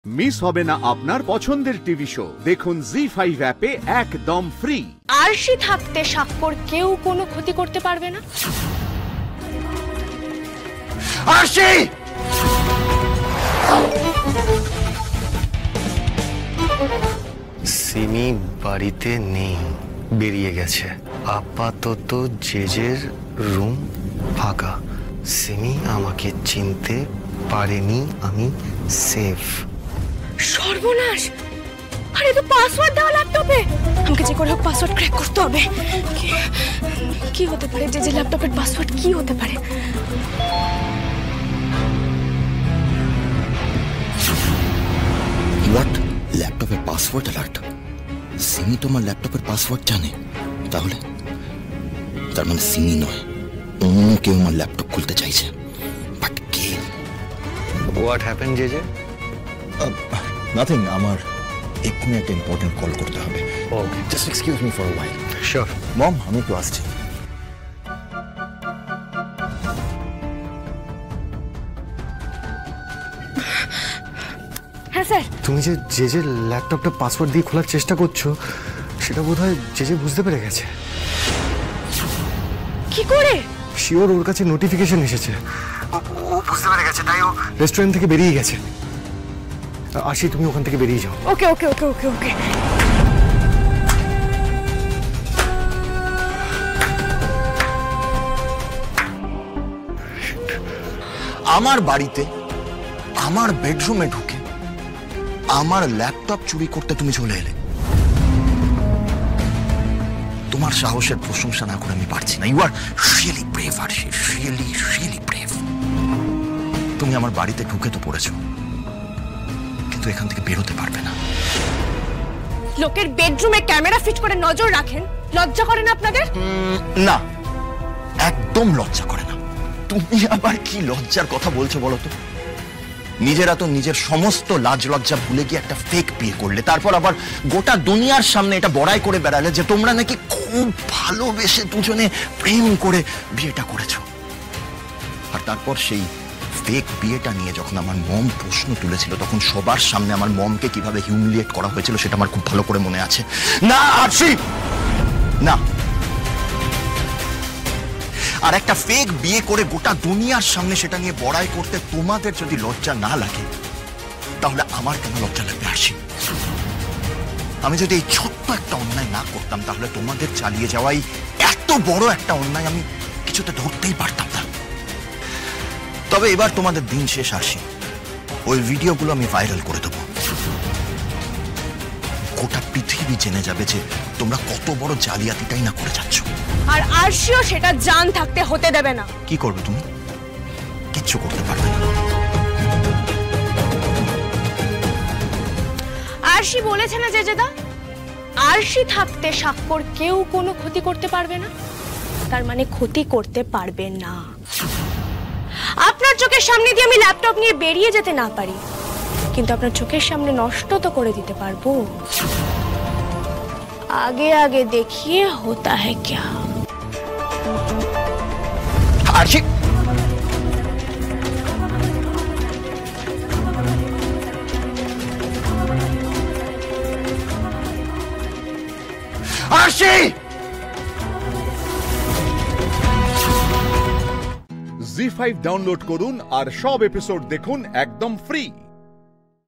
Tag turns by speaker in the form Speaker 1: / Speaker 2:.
Speaker 1: Miss হবে না আপনার পছন্দের টিভি শো। দেখুন জি5 অ্যাপে একদম ফ্রি।
Speaker 2: আরশি থাকতে স্বাক্ষর কেউ কোনো ক্ষতি করতে পারবে না।
Speaker 3: আরশি! সিমি বাড়িতে নেই, বেরিয়ে গেছে। আপাতত জেজের রুম ফাঁকা। সিমি আমাকে চিনতে পারেনি, আমি সেফ।
Speaker 2: সর্বনাশ! আরে তো পাসওয়ার্ড দাও ল্যাপটপে। আমাকে যে করে হোক পাসওয়ার্ড ক্র্যাক করতে হবে। কি হতে পারে? যে ল্যাপটপের পাসওয়ার্ড কি হতে পারে?
Speaker 4: হোয়াট? ল্যাপটপের পাসওয়ার্ড অ্যালার্ট? সিমি তোমার ল্যাপটপের পাসওয়ার্ড জানে? তাহলে তার মানে সিমি নয়, অন্য কেউ আমার ল্যাপটপ খুলতে চাইছে। বাট কে?
Speaker 3: What happen JJ?
Speaker 4: নাথিং, আমার এক্ষুনি একটা ইম্পর্টেন্ট কল করতে হবে।
Speaker 3: Okay,
Speaker 4: just excuse me for a while.
Speaker 3: Sure.
Speaker 4: Mom, আমি একটু আসছি।
Speaker 2: হ্যাঁ স্যার।
Speaker 3: তুমি যে জেজের ল্যাপটপটা পাসওয়ার্ড দিয়ে খোলার চেষ্টা করছো, সেটা বোধহয় জেজে বুঝতে পেরে গেছে।
Speaker 2: কি করে?
Speaker 3: শিওর, ওর কাছে নোটিফিকেশন এসেছে। ও বুঝতে পেরে গেছে, তাই ও রেস্টুরেন্ট থেকে বেরিয়ে গেছে। আশি, তুমি ওখান থেকে বেরিয়ে যাও।
Speaker 2: ওকে ওকে ওকে ওকে ওকে।
Speaker 4: আমার বাড়িতে আমার বেডরুমে ঢুকে আমার ল্যাপটপ চুরি করতে তুমি চলে এলে। তোমার সাহসের প্রশংসা না করে আমি পারছি না। You are really brave Arshi, really really brave. তুমি আমার বাড়িতে ঢুকে তো পড়েছো, কিন্তু এখান থেকে বেরোতে পারবে না।
Speaker 2: লোকের বেডরুমে ক্যামেরা ফিট করে নজর রাখেন, লজ্জা করে না আপনাদের?
Speaker 4: না, একদম লজ্জা করে না। তুমি আবার কি লজ্জার কথা বলছো বলো তো? নিজেরা তো নিজের সমস্ত লাজ লজ্জা ভুলে গিয়ে একটা ফেক বিয়ে করলে, তারপর আবার গোটা দুনিয়ার সামনে এটা বড়াই করে বেড়ালে যে তোমরা নাকি খুব ভালোবেসে দুজনে প্রেম করে বিয়েটা করেছো। আর তারপর সেই ফেক বিয়েটা নিয়ে যখন আমার মম প্রশ্ন তুলেছিল, তখন সবার সামনে আমার মমকে কিভাবে হিউমিলিয়েট করা হয়েছিল সেটা আমার খুব ভালো করে মনে আছে। না আরশি, না। আর একটা ফেক বিয়ে করে গোটা দুনিয়ার সামনে সেটা নিয়ে বড়াই করতে তোমাদের যদি লজ্জা না লাগে, তাহলে আমার কেন লজ্জা লাগবে আরশি? আমি যদি এই ছোট্ট একটা অন্যায় না করতাম, তাহলে তোমাদের চালিয়ে যাওয়াই এত বড় একটা অন্যায় আমি কিছুতে ধরতেই পারতাম না। তবে এবার তোমাদের দিন শেষ আরশি। ওই ভিডিওগুলো আমি ভাইরাল করে দেবো। গোটা পৃথিবী জেনে যাবে যে তোমরা কত বড় জালিয়াতিটাই না করে যাচ্ছ।
Speaker 2: আর আরশিও সেটা জান থাকতে হতে দেবে না।
Speaker 4: কি করবে তুমি? কিচ্ছু করতে পারবে না।
Speaker 2: আরশি বলেছে না জেজেদা, আরশি থাকতে স্বাক্ষর কেউ কোনো ক্ষতি করতে পারবে না। তার মানে ক্ষতি করতে পারবে না। আপনার চোখের সামনে দিয়ে আমি ল্যাপটপ নিয়ে বেরিয়ে যেতে না পারি, কিন্তু আপনার চোখের সামনে নষ্ট তো করে দিতে পারবো। আগে আগে দেখিয়ে হোতা है क्या।
Speaker 4: আরশি, আরশি!
Speaker 1: জি5 ডাউনলোড করুন আর সব এপিসোড দেখুন একদম ফ্রি।